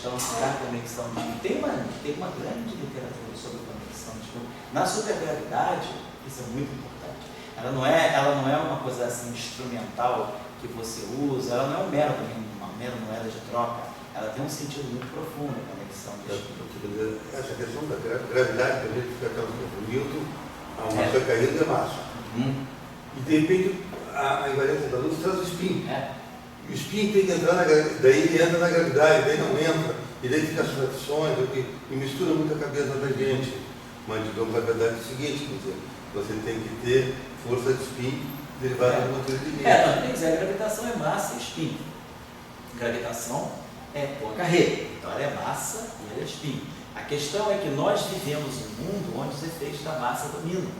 questão da conexão de espinho. Tem uma grande literatura sobre conexão de espinho. Na supergravidade, isso é muito importante. Ela não é uma coisa assim instrumental que você usa, ela não é uma mera moeda de troca. Ela tem um sentido muito profundo, a conexão de espinho. Essa questão da gravidade, a gente fica calculando. O Newton, a massa caindo é massa. E de repente a invariância da luz traz o spin. E o spin tem que entrar daí ele entra na gravidade, daí não entra, e daí fica as frações, e mistura muito a cabeça da gente. Mas digamos, a verdade é o seguinte, quer dizer, você tem que ter força de spin derivada de uma teoria de linha. Não, tem que dizer, a gravitação é massa e spin. Gravitação é uma carreira, então ela é massa e ela é spin. A questão é que nós vivemos um mundo onde os efeitos da massa dominam.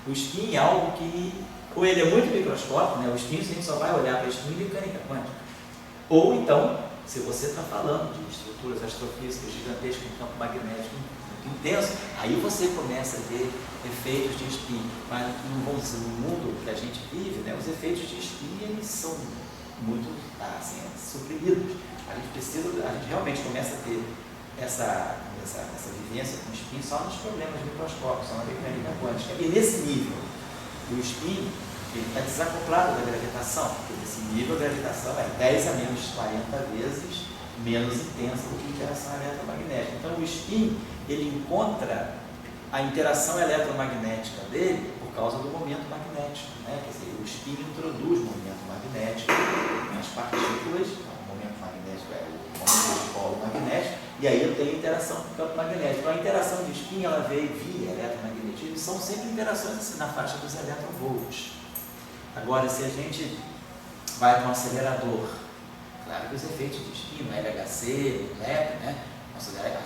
O spin é algo que, ou ele é muito microscópico, né? O spin a gente só vai olhar para spin em mecânica quântica. Ou então, se você está falando de estruturas astrofísicas gigantescas, um campo magnético muito intenso, aí você começa a ver efeitos de spin. Mas no mundo que a gente vive, né, os efeitos de spin eles são muito assim, suprimidos. A gente realmente começa a ter essa vivência com o spin só nos problemas microscópicos, só na mecânica quântica. E nesse nível, o spin está desacoplado da gravitação, porque nesse nível a gravitação é 10 a menos 40 vezes menos intensa do que a interação eletromagnética. Então o spin ele encontra a interação eletromagnética dele por causa do momento magnético, né? Quer dizer, o spin introduz momento magnético nas partículas, o momento magnético é o momento de polo magnético, e aí eu tenho interação com o campo magnético. Então a interação de spin ela veio via eletromagnetismo, são sempre interações assim, na faixa dos eletronvolts. Agora, se a gente vai para um acelerador, claro que os efeitos de spin, no LHC, no LEP, né,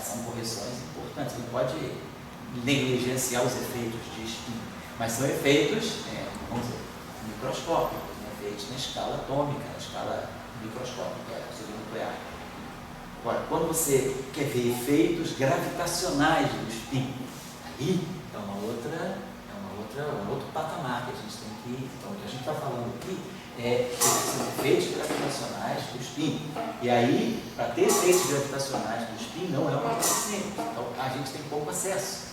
são correções importantes, não pode negligenciar os efeitos de spin, mas são efeitos, vamos dizer, microscópicos, né, efeitos na escala atômica, na escala microscópica, subnuclear. Agora, quando você quer ver efeitos gravitacionais do spin, aí é um outro patamar que a gente tem que ir. Então, o que a gente está falando aqui é os efeitos gravitacionais do spin. E aí, para ter efeitos gravitacionais do spin, não é uma coisa simples. Então, a gente tem pouco acesso.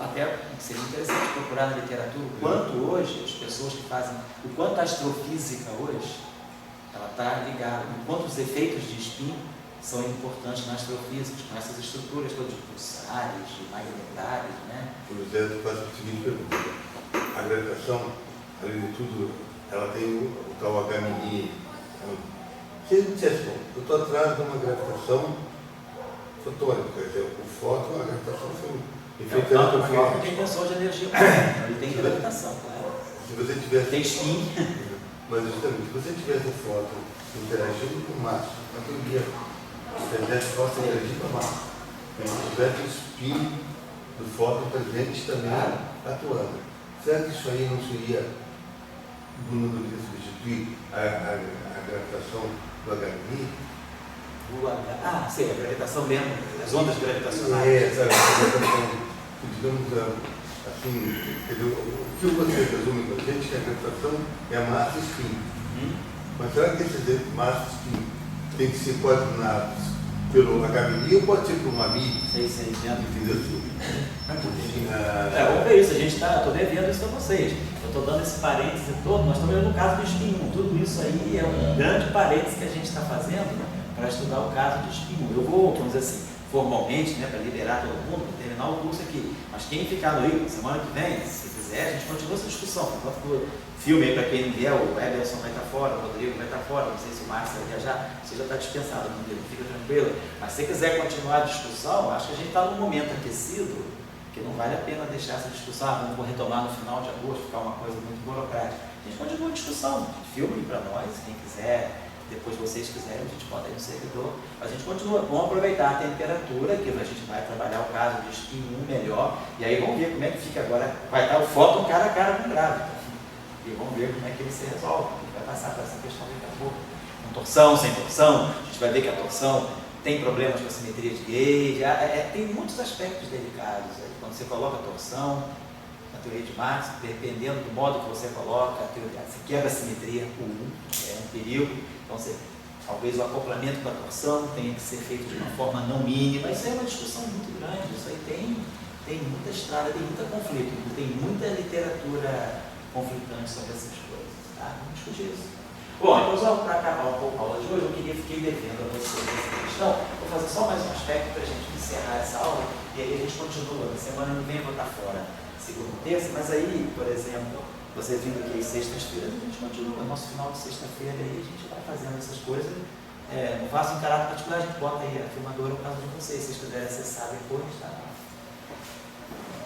Até seria interessante procurar na literatura o quanto hoje as pessoas que fazem, o quanto a astrofísica hoje, ela está ligada, o quanto os efeitos de spin são importantes na astrofísica, com essas estruturas todas de pulsares, de magnetares, né? O José faz a seguinte pergunta: a gravitação, além de tudo, ela tem o tal HMI. Se ele dissesse, bom, eu estou atrás de uma gravitação fotônica, quer dizer, o fóton, a gravitação foi efeito eletromagnético. Tem tensor de energia, ele tem gravitação, claro. Se você tivesse. Tem spin. Mas justamente, se você tivesse o fóton interagindo com massa, na teoria, se tivesse fóton interagindo com massa, e se tivesse o spin do fóton presente também atuando, será que isso aí não seria do número de substituir a gravitação do HMI? Sim, a gravitação mesmo, as ondas gravitacionais. Essa gravitação, digamos assim, o que você resume para a gente que a gravitação é a massa e spin. Mas será que esses massa e spin tem que ser coordenados pelo HMI ou pode ser por uma MI? Sei, entendeu? Vamos ver isso, estou devendo isso para vocês. Eu estou dando esse parêntese todo, nós estamos vendo no caso do spin 1. Tudo isso aí é um grande parêntese que a gente está fazendo para estudar o caso do spin 1. Eu vou, vamos dizer assim, formalmente, né, para liberar todo mundo, para terminar o curso aqui. Mas quem ficar no Rio, semana que vem, se quiser, a gente continua essa discussão. Enquanto o filme aí, para quem não vier, o Eberson vai estar fora, o Rodrigo vai estar fora, não sei se o Márcio vai viajar, você já está dispensado, não fica tranquilo. Mas se você quiser continuar a discussão, acho que a gente está num momento aquecido, que não vale a pena deixar essa discussão, vamos retomar no final de agosto, ficar uma coisa muito burocrática. A gente continua a discussão, filme para nós, quem quiser, depois vocês quiserem, a gente bota aí no servidor. A gente continua, vamos aproveitar a temperatura, que a gente vai trabalhar o caso de spin 1 melhor, e aí vamos ver como é que fica agora, vai estar o fóton cara a cara com o grávido. E vamos ver como é que ele se resolve, a gente vai passar por essa questão daqui a pouco. Com torção, sem torção, a gente vai ver que a torção tem problemas com a simetria de gauge, tem muitos aspectos delicados. Quando você coloca a torção, na teoria de Marx, dependendo do modo que você coloca, você quebra a simetria, é um perigo. Então, talvez o acoplamento da torção tenha que ser feito de uma forma não mínima. Isso é uma discussão muito grande, isso aí tem muita estrada, tem muito conflito, tem muita literatura conflitante sobre essas coisas, tá? Vamos discutir isso. Bom, então só para acabar um pouco a aula de hoje, fiquei devendo a vocês essa questão. Vou fazer só mais um aspecto para a gente encerrar essa aula, e aí a gente continua. Na semana que vem eu vou estar fora, segunda e terça, mas aí, por exemplo, você vindo aqui sextas-feiras, a gente continua. Nosso final de sexta-feira aí, a gente vai fazendo essas coisas. Não faço em caráter particular, a gente bota aí a filmadora no caso de vocês, se vocês quiserem acessar depois, tá?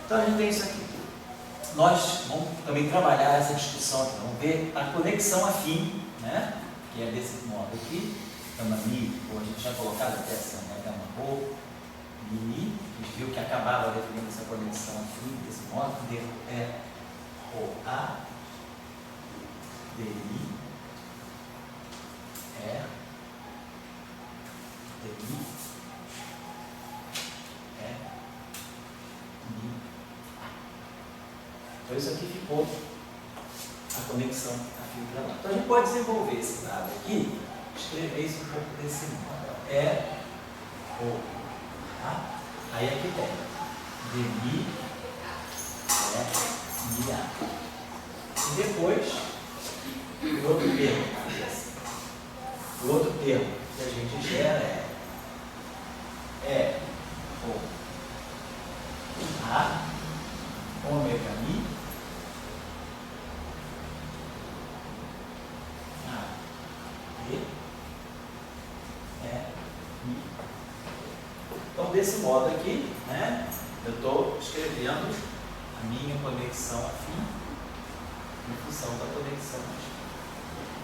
Então a gente tem isso aqui. Nós vamos também trabalhar essa discussão aqui, vamos ver a conexão afim, né? Que é desse modo aqui, gama mi, ou a gente tinha colocado até essa gama rho, mi, a gente viu que acabava definindo essa conexão afim desse modo, de rho a, di, di, mi. Então isso aqui ficou a conexão afim para lá. Então a gente pode desenvolver esse dado aqui, escrever isso um pouco desse modo. Rho a, aí aqui tem de mi, mi a. E depois, o outro termo, o outro termo que a gente gera é rho a, ômega mi, a, e, mi. Então, desse modo aqui, né, eu estou escrevendo a minha conexão afim em função da conexão afim.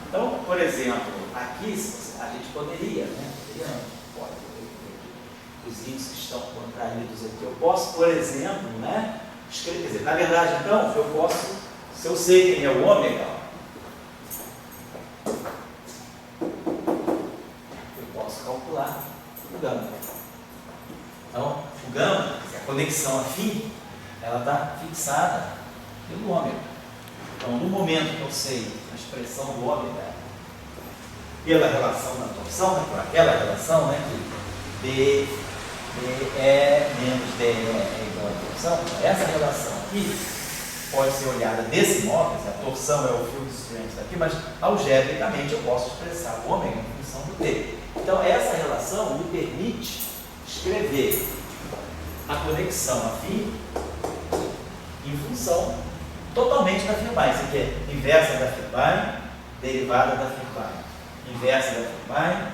Então, por exemplo, aqui a gente poderia, né, os índices que estão contraídos aqui, eu posso, por exemplo, né, escrever, quer dizer, na verdade, então, eu posso, se eu sei quem é o ômega, eu posso calcular o gama. Então, o gama, a conexão afim, ela está fixada pelo ômega. Então, no momento que eu sei a expressão do ômega, pela relação da torção, né, por aquela relação, né, que DE menos DE é igual a torção, essa relação aqui pode ser olhada desse modo, a torção é o field strength aqui, mas algebricamente eu posso expressar o ômega em função do T. Então, essa relação me permite escrever a conexão afim em função totalmente da Firmine. Isso aqui é inversa da Firmine, derivada da Firmine, inversa da Firmine,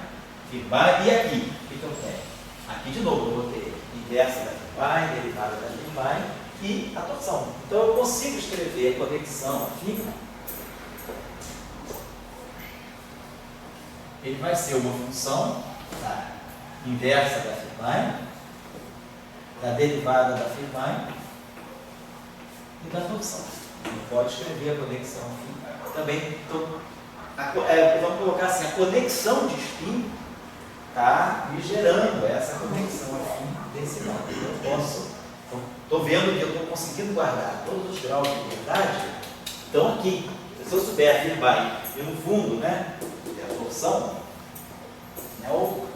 Firmine, e aqui, o que eu tenho? Aqui de novo eu vou ter inversa da Firmine, derivada da Firmine e a torção. Então eu consigo escrever a conexão afim. Ele vai ser uma função da inversa da Firmine, da derivada da Firmine e da torção. Não pode escrever a conexão afim. Também, vamos colocar assim, a conexão de spin está me gerando essa conexão afim desse modo. Eu posso, estou vendo que eu estou conseguindo guardar todos os graus de liberdade, estão aqui. Se eu souber a Firmine e no fundo, né, a torção, né, ou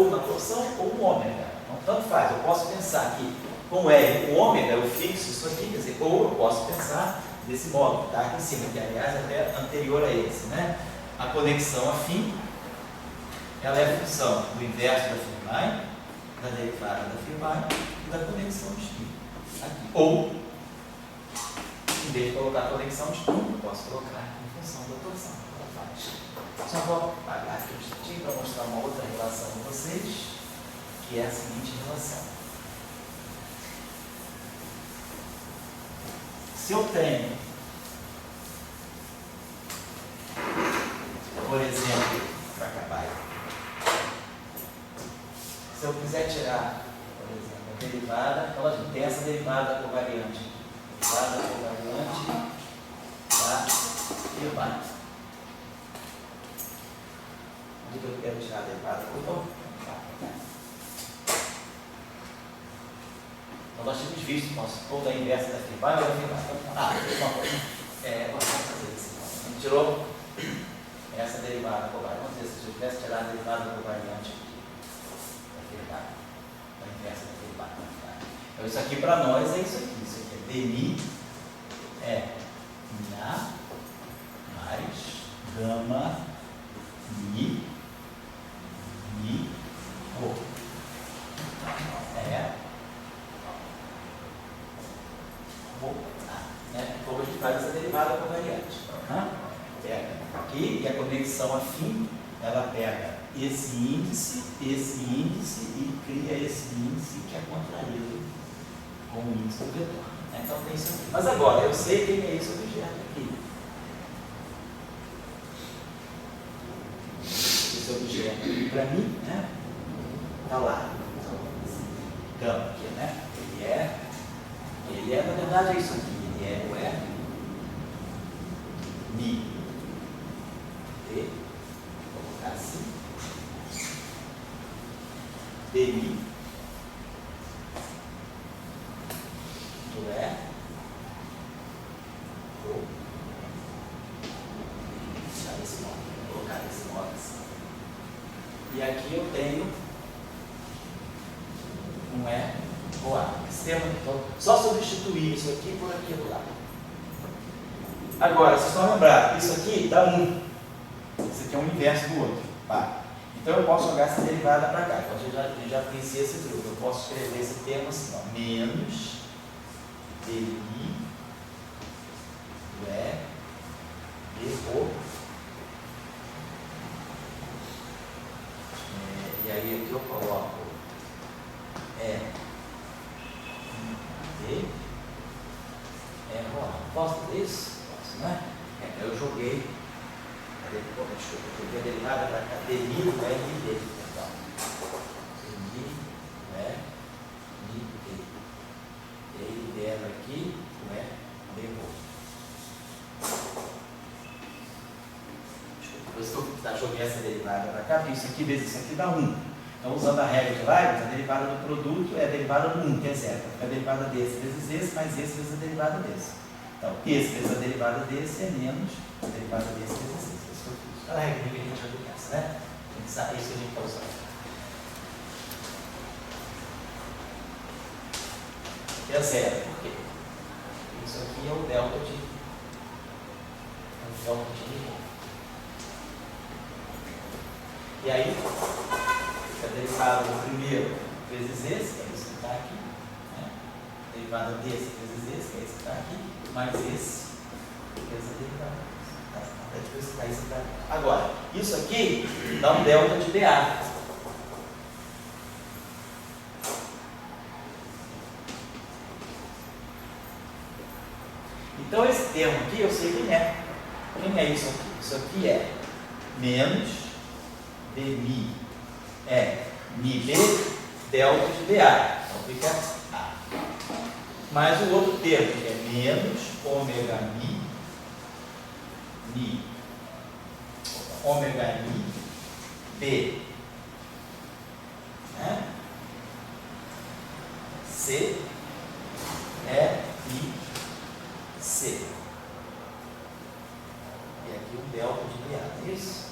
na torção ou no ômega. Então, tanto faz, eu posso pensar que com R, o ômega, eu fixo isso aqui, quer dizer, ou eu posso pensar desse modo, que está aqui em cima, que aliás é até anterior a esse, né? A conexão afim, ela é a função do inverso da Firmine, da derivada da Firmine e da conexão de spin. Aqui. Ou, em vez de colocar a conexão de spin, eu posso colocar em função da torção. Ela faz. Só vou apagar aqui um instantinho para mostrar uma outra relação com vocês, que é a seguinte relação. Se eu tenho, por exemplo, para acabar, se eu quiser tirar, por exemplo, a derivada, então a gente tem essa derivada covariante aqui, derivada covariante da Firmine. Onde eu quero tirar a derivada covariante? Então, nós tínhamos visto, ou da inversa da Firmine ou da Firmine. Uma coisa. Vamos fazer isso. A gente tirou essa derivada covariante. Vamos dizer, se eu tivesse tirado a derivada covariante aqui, daquele lado, a inversa daquele lado. Então, isso aqui para nós é isso aqui. Isso aqui é dmi é Na mais gama mi rho. É rho A, né? Como a gente faz essa derivada covariante. Pega aqui e a conexão afim, ela pega esse índice e cria esse índice que é contraído com o índice do vetor. Então tem isso aqui. Mas agora, eu sei quem é esse objeto aqui. Esse objeto aqui, para mim, né? Está lá. Gama aqui, né? Ele é, na verdade, é isso aqui. Ele é mi. Vou colocar assim. Dmi. E aqui eu tenho um E ou A. Então, só substituir isso aqui por aquilo lá. Agora, vocês estão lembrados, isso aqui dá 1. Isso aqui é um inverso do outro. Tá? Então eu posso jogar essa derivada para cá. Então eu já conheci esse truque. Eu posso escrever esse termo assim, ó, menos dmi do E de rho. E aí aqui eu coloco rho. Posso fazer isso? Posso, né? Então eu joguei a derivada para cá, dmi do E e d. Então, dmi do E e d. E aí dela aqui, o E de rho. Por isso que eu joguei essa derivada para cá, porque isso aqui vezes isso aqui dá 1. Então, usando a regra de Leibniz, a derivada do produto é a derivada do 1, que é 0. Então, a derivada desse vezes esse, mais esse vezes a derivada desse. Então, esse vezes a derivada desse é menos a derivada desse vezes esse. Isso que eu fiz. Aquela regra que a gente já conhece, né? Isso que a gente está usando. Aqui é 0. Por quê? Isso aqui é o delta de rho. E aí, a derivada do primeiro vezes esse, que é isso que está aqui, né? A derivada desse vezes esse, que é isso que está aqui, mais esse, vezes a derivada desse. Agora, isso aqui dá um delta de dA. Então, esse termo aqui, eu sei quem é. Quem é isso aqui? Isso aqui é menos dmi mi b delta de dA. Então fica A. Mais o outro termo, que é menos ômega mi b, né? C I C. E aqui um delta de dA, é isso?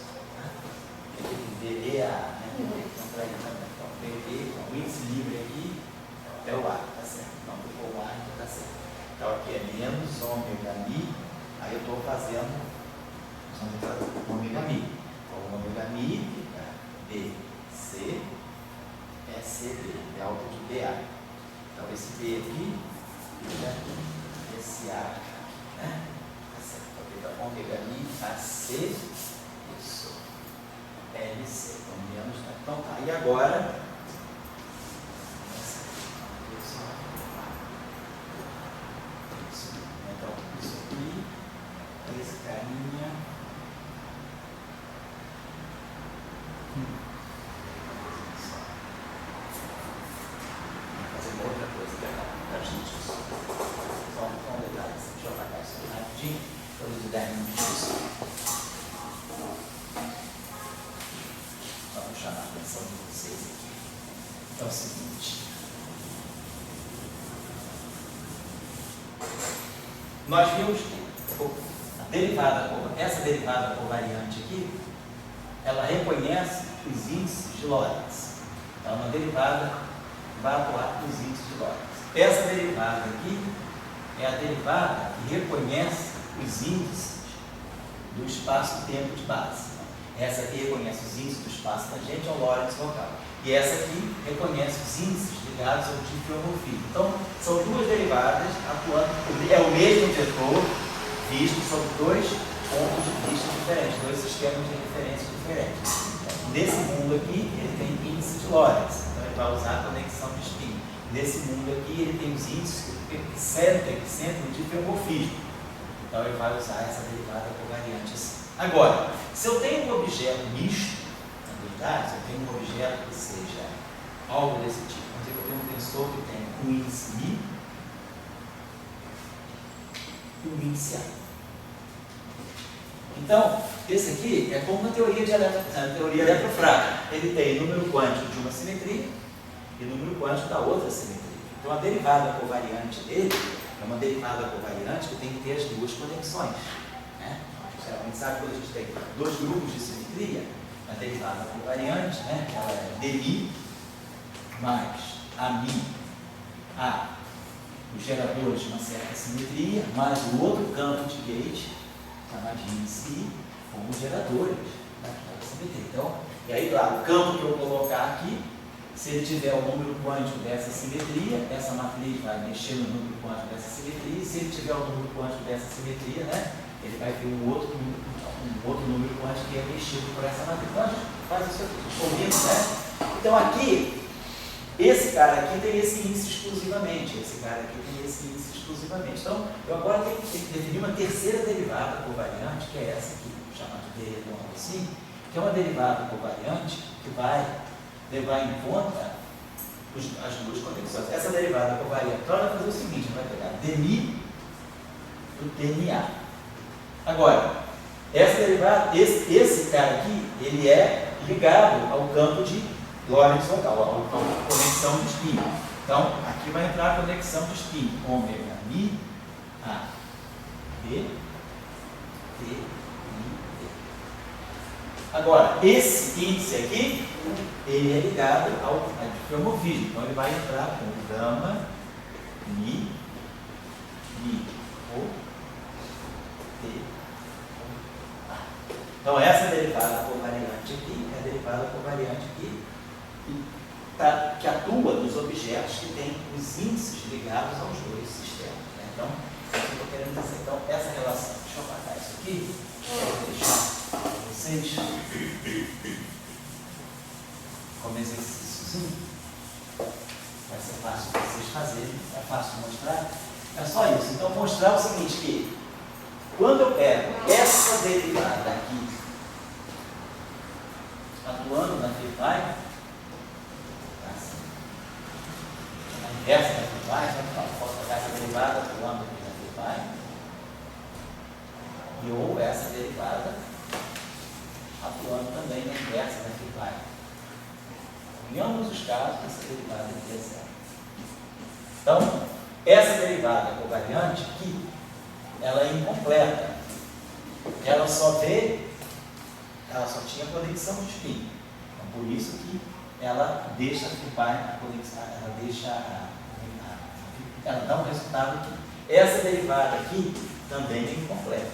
BDA, né? Então, BD, com o índice livre aqui, é o A, tá certo? Então, ficou o A, então tá certo. Então, aqui é menos ômega mi, aí eu estou fazendo ômega mi. Então, ômega mi fica BC, SB, delta de BA. Então, esse B aqui fica esse A aqui, né? Tá certo. Então, fica ômega mi AC, isso. LC, então menos, né? Então tá, e agora então isso aqui, esse carinha vou fazer uma outra coisa para a gente só um detalhe, deixa eu apagar isso aqui rapidinho, depois de 10 minutos. Vamos chamar a atenção de vocês aqui. Então é o seguinte. Nós vimos que essa derivada covariante aqui ela reconhece os índices de Lorentz. Então, uma derivada vai atuar nos índices de Lorentz. Essa derivada aqui é a derivada que reconhece os índices do espaço-tempo de base. Essa aqui reconhece os índices do espaço tangente ao Lorentz local. E essa aqui reconhece os índices ligados ao diffeomorfismo. Então, são duas derivadas atuando, é o mesmo vetor visto sob dois pontos de vista diferentes, dois sistemas de referência diferentes. Nesse mundo aqui, ele tem índice de Lorentz, então ele vai usar a conexão de spin. Nesse mundo aqui, ele tem os índices que centram o diffeomorfismo. Então ele vai usar essa derivada covariante assim. Agora, se eu tenho um objeto misto, na verdade, se eu tenho um objeto que seja algo desse tipo, vamos dizer que eu tenho um tensor que tem um índice mi e um índice A. Então, esse aqui é como na teoria eletrofrágil. Ele tem número quântico de uma simetria e número quântico da outra simetria. Então, a derivada covariante dele é uma derivada covariante que tem que ter as duas conexões. Né? Geralmente, sabe quando a gente tem dois grupos de simetria? A derivada covariante, né? Ela é dmi mais ami a os geradores de uma certa simetria, mais o outro campo de gauge, chamado de índice I, como geradores daquela simetria. Então, e aí, claro, o campo que eu colocar aqui, se ele tiver o número quântico dessa simetria, essa matriz vai mexer no número quântico dessa simetria, e se ele tiver o número quântico dessa simetria, né, ele vai ter um outro número quântico que é mexido por essa matriz. Então, a gente faz isso aqui, ouvindo, né? Então, aqui, esse cara aqui tem esse índice exclusivamente, esse cara aqui tem esse índice exclusivamente. Então, eu agora tenho que definir uma terceira derivada covariante, que é essa aqui, chamada de redondo assim, que é uma derivada covariante que vai levar em conta as duas conexões. Essa derivada covariante, então, ela vai fazer o seguinte, vai pegar dmi do dna. Agora, essa derivada, esse cara aqui, ele é ligado ao campo de Lorentz local, a conexão de spin. Então, aqui vai entrar a conexão de spin, ômega mi a d, t, i, d. Agora, esse índice aqui, ele é ligado ao diffeomorfismo. Então, ele vai entrar com gama, mi, o, t, a. Então, essa derivada covariante aqui é a derivada covariante aqui, que atua nos objetos que têm os índices ligados aos dois sistemas. Né? Então, eu estou querendo dizer, então, essa relação, deixa eu apagar isso aqui, vou deixar para vocês como exercíciozinho, vai ser fácil de vocês fazerem, é fácil de mostrar, é só isso. Então, mostrar o seguinte, que quando eu pego essa derivada aqui, atuando na Fibonacci, inversa da Fibonacci, então posso pegar essa derivada atuando aqui na Fibonacci, e ou essa derivada atuando também na inversa da Fibonacci. Em ambos os casos, essa derivada aqui é zero. Então, essa derivada covariante aqui, ela é incompleta. Ela só tinha conexão de spin. Então, por isso que ela deixa a conexão, ela dá um resultado aqui. Essa derivada aqui também é incompleta,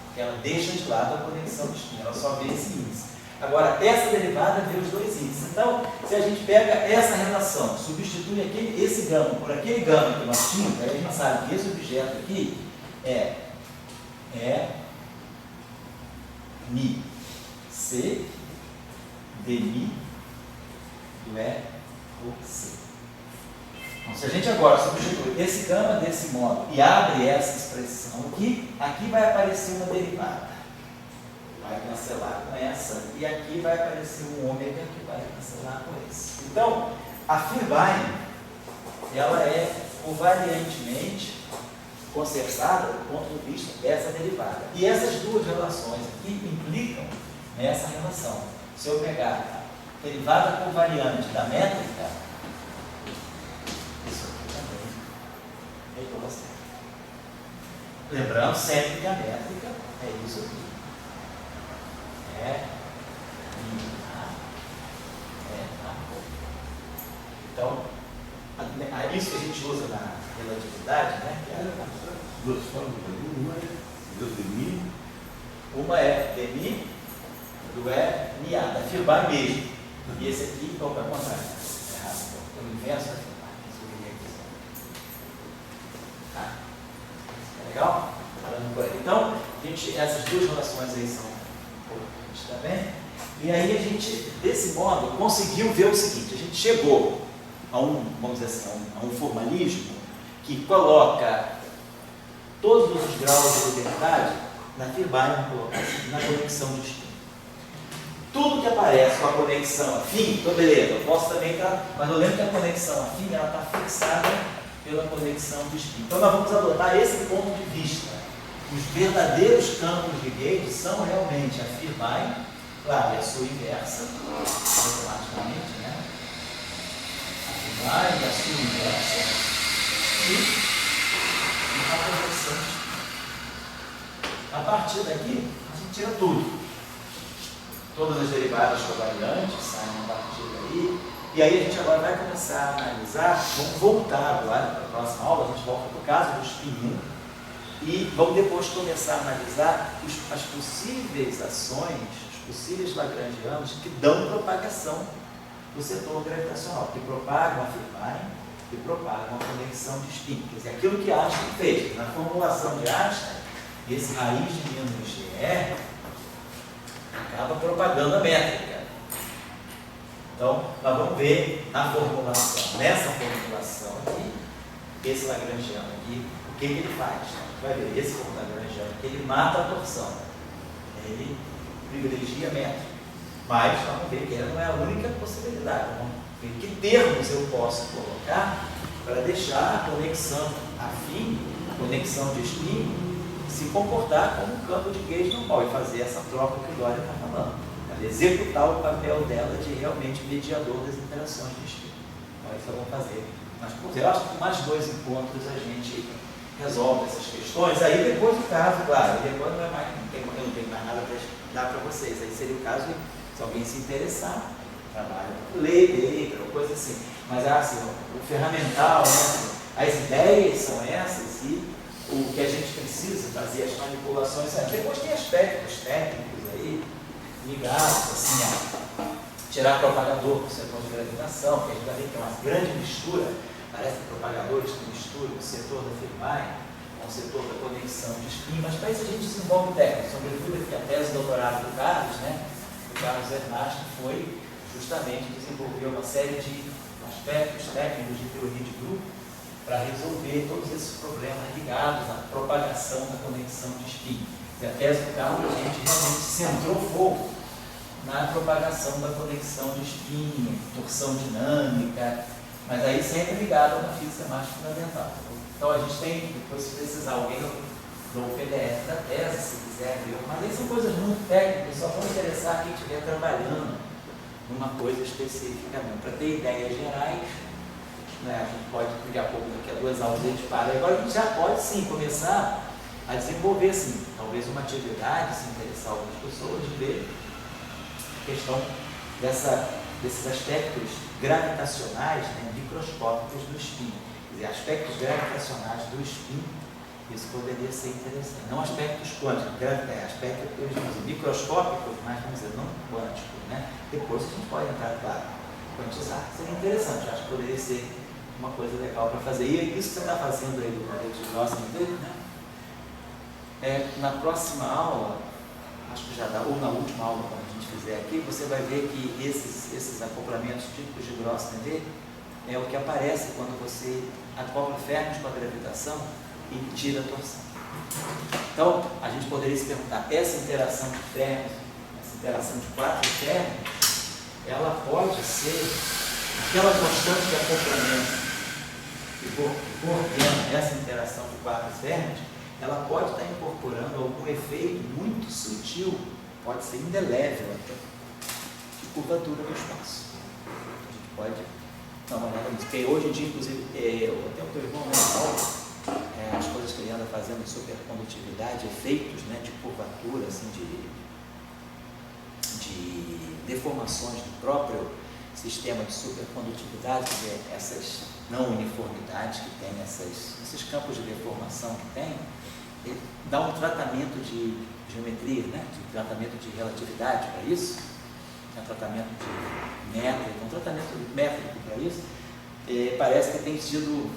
porque ela deixa de lado a conexão de spin, ela só vê esse índice. Agora, essa derivada vê os dois índices. Então, se a gente pega essa relação, substitui esse gama por aquele gama que nós tínhamos, aí a gente sabe que esse objeto aqui é mi, c, dmi do E por C. Então, se a gente agora substitui esse gama desse modo e abre essa expressão aqui vai aparecer uma derivada. Vai cancelar com essa, e aqui vai aparecer um ômega que vai cancelar com esse. Então, a Fibonacci, ela é covariantemente consertada do ponto de vista dessa derivada. E essas duas relações aqui implicam nessa relação. Se eu pegar a derivada covariante da métrica, isso aqui também é igual a zero. Lembrando sempre que a métrica é isso aqui. É Então, isso que a gente usa na relatividade, né? Que é duas formas, uma é Deus de mim. Uma é demi, do é niá, da firmar mesmo. E esse aqui, então, para contrário. É errado. É o inverso da firmar. Tá? É legal? Falando por aí. Então, essas duas relações aí são importantes também. E aí a gente, desse modo, conseguiu ver o seguinte: a gente chegou a vamos dizer assim, a um formalismo que coloca todos os graus de liberdade na firmagem, na conexão de espírito. Tudo que aparece com a conexão afim, então beleza, eu posso também estar, mas eu lembro que a conexão afim ela está fixada pela conexão de espírito. Então nós vamos adotar esse ponto de vista. Os verdadeiros campos de gauge são realmente a firmagem, claro, e a sua inversa, automaticamente, né? A firmagem, a sua inversa e a conexão de espírito. A partir daqui, a gente tira tudo. Todas as derivadas covariantes saem a partir daí. E aí a gente agora vai começar a analisar, vamos voltar agora para a próxima aula, a gente volta para o caso do spin 1 e vamos depois começar a analisar as possíveis ações, os possíveis lagrangianos que dão propagação do setor gravitacional, que propagam a firmagem, que propagam a conexão de spin. Quer dizer, aquilo que Einstein fez. Na formulação de Einstein, esse raiz de menos GR acaba propagando a métrica. Então, nós vamos ver na formulação, nessa formulação aqui, esse lagrangiano aqui, o que ele faz. A gente vai ver esse lagrangiano que ele mata a torção. Ele privilegia a métrica. Mas nós vamos ver que ela não é a única possibilidade. Vamos ver que termos eu posso colocar para deixar a conexão afim, conexão de spin, se comportar como um campo de gauge normal e fazer essa troca que o Dória está falando. Ela executar o papel dela de realmente mediador das interações de espírito. Então, isso eu vou fazer. Mas, eu acho que com mais 2 encontros a gente resolve essas questões. Aí depois do caso, claro, depois não é mais, eu não tenho mais nada para dar para vocês. Aí seria o caso, se alguém se interessar, trabalho, ler, ou coisa assim. Mas assim, o ferramental, né? As ideias são essas e o que a gente precisa fazer, as manipulações, depois tem aspectos técnicos aí, ligados assim, a tirar propagador do setor de gravitação, porque a gente vai ver que é uma grande mistura, parece que propagadores que misturam o setor da firmagem com o setor da conexão de spin, mas para isso a gente desenvolve técnicas, sobretudo que a tese de doutorado do Carlos, né, do Carlos Ernast, foi justamente desenvolver uma série de aspectos técnicos de teoria de grupo para resolver todos esses problemas ligados à propagação da conexão de spin. E a tese do Carlos, a gente realmente centrou foco na propagação da conexão de spin, torção dinâmica, mas aí sempre ligado a uma física mais fundamental. Então a gente tem, depois se precisar alguém, eu dou o PDF da tese, se quiser ver, mas aí são coisas muito técnicas, só vão interessar quem estiver trabalhando numa coisa especificamente, para ter ideias gerais. Né, a gente pode, daqui a pouco, daqui a 2 aulas a gente para. Agora a gente já pode sim começar a desenvolver assim, talvez uma atividade, se interessar algumas pessoas, de ver a questão desses aspectos gravitacionais, né, microscópicos do spin. Quer dizer, aspectos gravitacionais do spin, isso poderia ser interessante. Não aspectos quânticos, aspectos microscópicos, mas vamos dizer, não quânticos. Né? Depois a gente pode entrar, claro, quantizar. Seria interessante, eu acho que poderia ser uma coisa legal para fazer. E isso que você está fazendo aí do modelo de Grossman, né? Na próxima aula, acho que já dá, ou na última aula, quando a gente fizer aqui, você vai ver que esses acoplamentos típicos de Grossman é o que aparece quando você acopla ferros com a gravitação e tira a torção. Então, a gente poderia se perguntar, essa interação de ferros, essa interação de 4 ferros, ela pode ser aquela constante de acoplamento que coordena essa interação de 4 ferros, ela pode estar incorporando algum efeito muito sutil, pode ser indelével até, de curvatura do espaço. A gente pode dar uma olhada nisso. Porque hoje em dia, inclusive, até o teu irmão as coisas que ele anda fazendo de supercondutividade, efeitos, né, de curvatura, assim, de deformações do próprio sistema de supercondutividade, quer dizer, essas não uniformidades que tem, esses campos de deformação que tem, ele dá um tratamento de geometria, né? De tratamento de relatividade para isso, um tratamento de métrica, um tratamento métrico para isso, parece que tem sido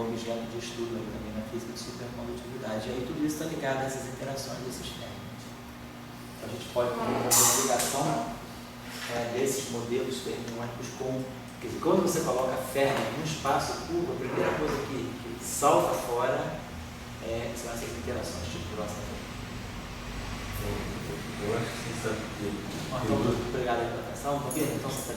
objeto de estudo também na física de supercondutividade. E aí tudo isso está ligado a essas interações desses fenômenos. Então a gente pode ter uma ligação desses modelos fermiônicos com... Quer dizer, quando você coloca ferro num espaço curvo, a primeira coisa que salta fora são essas interações, tipo próximo. Eu acho que você sabe que... Então, obrigado pela atenção. Então, você